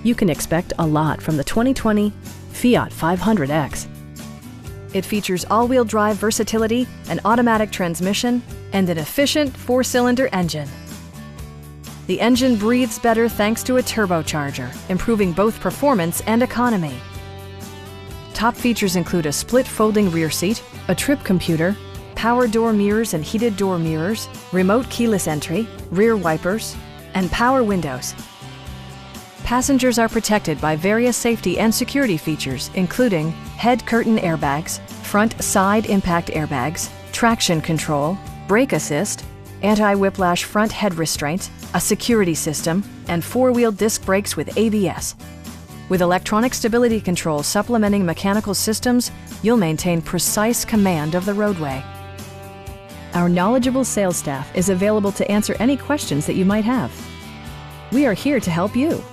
You can expect a lot from the 2020 Fiat 500X. It features all-wheel drive versatility, an automatic transmission, and an efficient 4-cylinder engine. The engine breathes better thanks to a turbocharger, improving both performance and economy. Top features include a split folding rear seat, a trip computer, power door mirrors and heated door mirrors, remote keyless entry, rear wipers, and power windows. Passengers are protected by various safety and security features, including head curtain airbags, front side impact airbags, traction control, brake assist, anti-whiplash front head restraints, a security system, and 4-wheel disc brakes with ABS. With electronic stability control supplementing mechanical systems, you'll maintain precise command of the roadway. Our knowledgeable sales staff is available to answer any questions that you might have. We are here to help you.